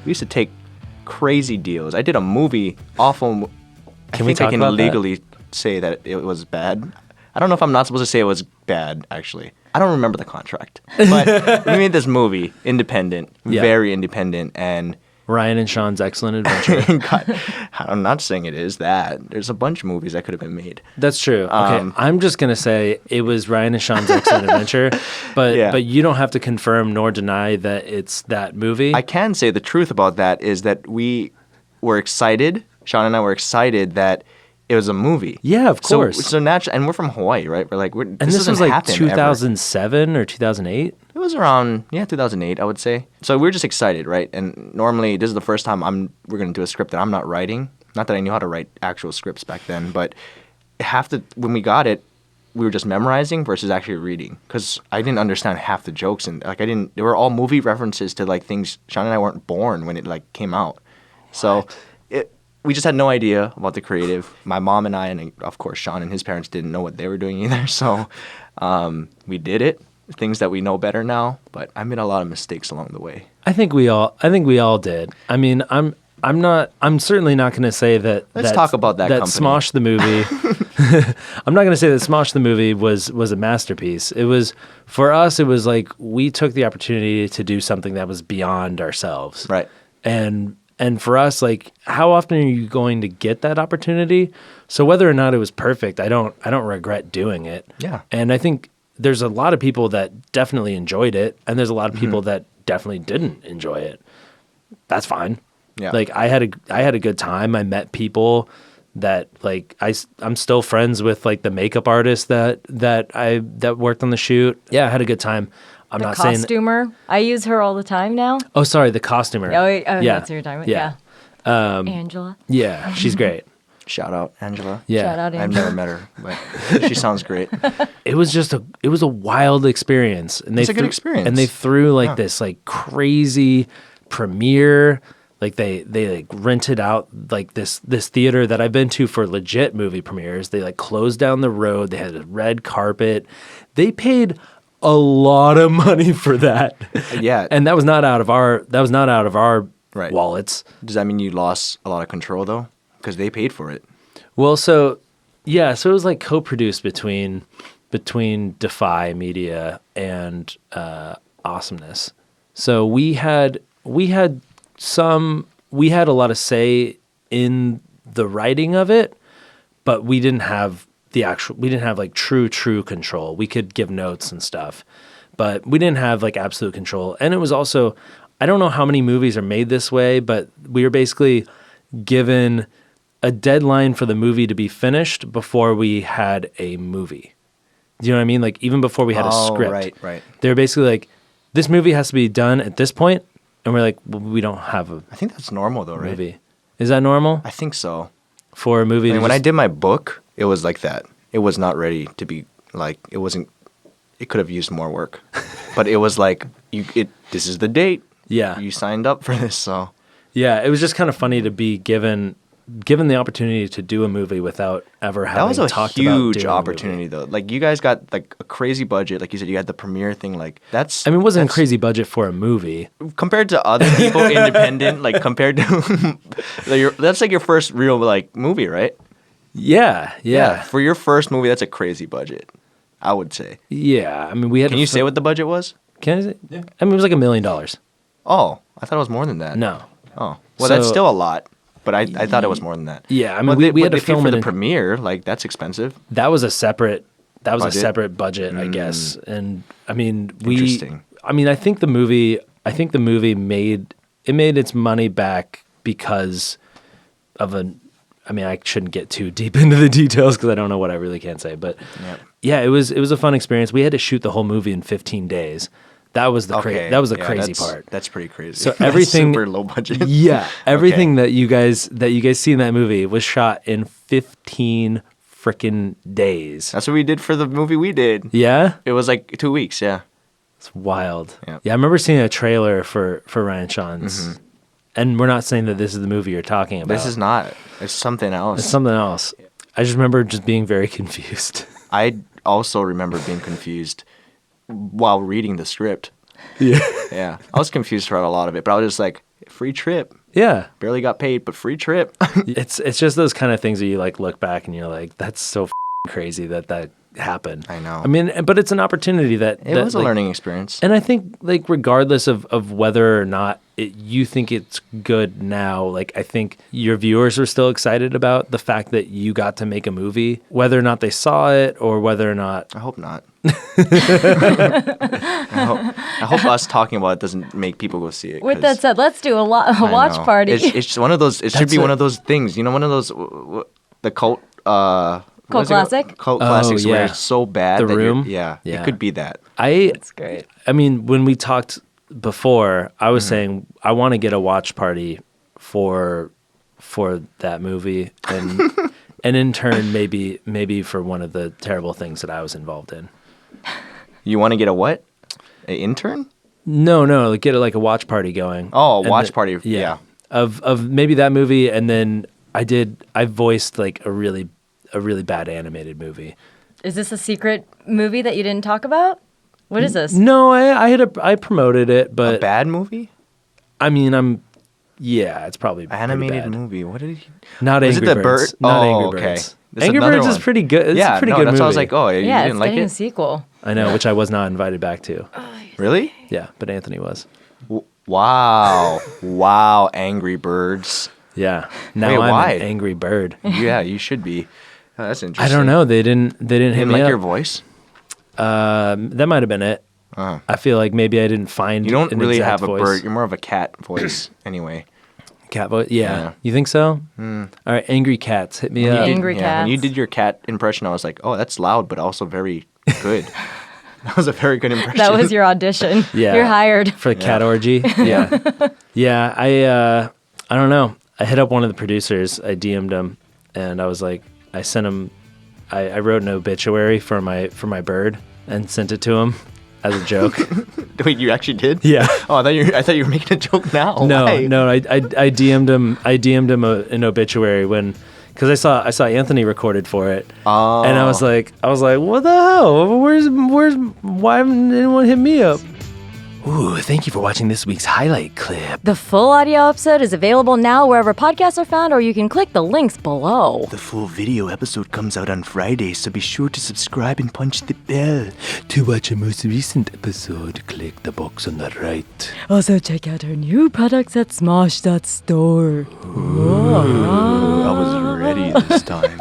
We used to take crazy deals. I did a movie, awful. I think I can legally say that it was bad. I don't know if I'm not supposed to say it was bad, actually. I don't remember the contract. But we made this movie, independent, very independent, and... Ryan and Sean's Excellent Adventure. God, I'm not saying it is that. There's a bunch of movies that could have been made. That's true. Okay, I'm just going to say it was Ryan and Sean's Excellent Adventure, but you don't have to confirm nor deny that it's that movie. I can say the truth about that is that we were excited, Sean and I were excited that it was a movie. Yeah, of course. So naturally, and we're from Hawaii, right? We're like, this was like 2007 or 2008? It was around, 2008, I would say. So we were just excited, right? And normally, this is the first time we're going to do a script that I'm not writing. Not that I knew how to write actual scripts back then, but when we got it, we were just memorizing versus actually reading. Because I didn't understand half the jokes. And they were all movie references to like things, Sean and I weren't born when it like came out. So we just had no idea about the creative. My mom and I, and of course Sean and his parents didn't know what they were doing either. So we did it. Things that we know better now, but I made a lot of mistakes along the way. I think we all did. I mean, I'm certainly not going to say that. Let's talk about that company. Smosh the movie. I'm not going to say that Smosh the movie was a masterpiece. It was, for us, it was like we took the opportunity to do something that was beyond ourselves. Right. And for us, like, how often are you going to get that opportunity? So whether or not it was perfect, I don't regret doing it. Yeah. And I think there's a lot of people that definitely enjoyed it, and there's a lot of people that definitely didn't enjoy it. That's fine. Yeah. Like, I had a good time. I met people that, like, I'm still friends with, like, the makeup artist that worked on the shoot. Yeah, I had a good time. I'm not saying costumer. I use her all the time now. Oh, sorry, the costumer. Oh, yeah. That's what you're talking about. Yeah. Angela. Yeah, she's great. Shout out, Angela. Yeah. Shout out, Angela. I've never met her, but she sounds great. It was a wild experience. And it's a good experience. And they threw like this like crazy premiere. Like they like rented out like this theater that I've been to for legit movie premieres. They like closed down the road. They had a red carpet. They paid a lot of money for that. Yeah. And that was not out of our right. wallets. Does that mean you lost a lot of control though? Because they paid for it. Well, so it was like co-produced between Defy Media and Awesomeness. So we had a lot of say in the writing of it, but we didn't have like true control. We could give notes and stuff, but we didn't have like absolute control. And it was also, I don't know how many movies are made this way, but we were basically given a deadline for the movie to be finished before we had a movie. Do you know what I mean? Like even before we had a script. Right. They're basically like, this movie has to be done at this point, and we're like, well, we don't have a I think that's normal though, right? movie. Is that normal? I think so. For a movie? I mean, when I did my book, it was like that. It was not ready to be like, it wasn't, it could have used more work. But it was like, this is the date. Yeah. You signed up for this, so. Yeah, it was just kind of funny to be given the opportunity to do a movie without ever having talked about doing a movie. That was a huge opportunity, though. Like, you guys got, like, a crazy budget. Like you said, you had the premiere thing. Like, that's... I mean, it wasn't a crazy budget for a movie. Compared to other people, independent, like, compared to... that's, like, your first real, like, movie, right? Yeah. For your first movie, that's a crazy budget, I would say. Yeah. I mean, we had... Can you say what the budget was? Can I say? Yeah. I mean, it was like $1 million. Oh, I thought it was more than that. No. Oh. Well, that's still a lot. But I thought it was more than that. Yeah, I mean, we had to film for the premiere. Like, that's expensive. That was a separate budget, I guess. And I mean, Interesting. I think the movie made its money back because of I mean, I shouldn't get too deep into the details because I don't know what I really can say. But yeah, it was a fun experience. We had to shoot the whole movie in 15 days. That was the crazy part. That's pretty crazy. So everything super low budget. Yeah, everything that you guys see in that movie was shot in 15 freaking days. That's what we did for the movie we did. Yeah, it was like 2 weeks. Yeah, it's wild. Yeah, I remember seeing a trailer for Ryan Sean's, and we're not saying that this is the movie you're talking about. This is not. It's something else. It's something else. I just remember just being very confused. I also remember being confused while reading the script. Yeah. I was confused throughout a lot of it, but I was just like, free trip. Yeah. Barely got paid, but free trip. It's just those kind of things that you like look back and you're like, that's so crazy that happened. I know. I mean, but it's an opportunity that It was a learning experience. And I think like regardless of whether or not you think it's good now, like I think your viewers are still excited about the fact that you got to make a movie, whether or not they saw it or whether or not. I hope not. I hope us talking about it doesn't make people go see it. With that said, let's do a watch party. It's just one of those. It should be one of those things. You know, one of those the cult. Cult classic? Cult classics yeah. where it's so bad. The that Room? Yeah, Yeah. it could be that. That's great. I mean, when we talked before, I was saying I want to get a watch party for that movie, and and in turn maybe for one of the terrible things that I was involved in. You want to get a what? An intern? No, like get a watch party going. Oh, a And watch party. Yeah. Of maybe that movie, and then I voiced like a really bad animated movie. Is this a secret movie that you didn't talk about? What is this? No, I promoted it, but A bad movie? I mean, it's probably pretty Animated bad. movie. What did he? Not Was Angry it the Birds. bird? Not Oh, Angry okay. Birds. There's Angry another Birds is one. pretty good. It's Yeah, a pretty no, good that's movie. why I was like, oh, you Yeah, didn't it's like getting a it? sequel. I know, which I was not invited back to. Really? Yeah, but Anthony was. Wow. Wow, Angry Birds. Yeah. Now Wait, I'm why? an angry bird. Yeah, you should be. Oh, that's interesting. I don't know. They didn't hit Didn't me like up. your voice? That might have been it. Uh, I feel like maybe I didn't find. you don't an really exact have a voice. bird. You're more of a cat voice anyway. Cat voice. Yeah. Yeah. You think so? All right, angry cats. Hit me When you up. did- Angry yeah, when you cats. did your cat impression, I was like, oh, that's loud, but also very good. That was a very good impression. That was your audition. Yeah. You're hired. For the cat orgy. Yeah. Yeah. I don't know. I hit up one of the producers. I DM'd him, and I was like, I sent him. I wrote an obituary for my bird and sent it to him as a joke. Wait, you actually did? Yeah. Oh, I thought you were making a joke now. No, Why? no. I DM'd him. I DM'd him an obituary because I saw Anthony recorded for it, Oh. and I was like, what the hell? Why didn't anyone hit me up? Ooh, thank you for watching this week's highlight clip. The full audio episode is available now wherever podcasts are found, or you can click the links below. The full video episode comes out on Friday, so be sure to subscribe and punch the bell. To watch a most recent episode, click the box on the right. Also, check out our new products at Smosh.store. I was ready this time.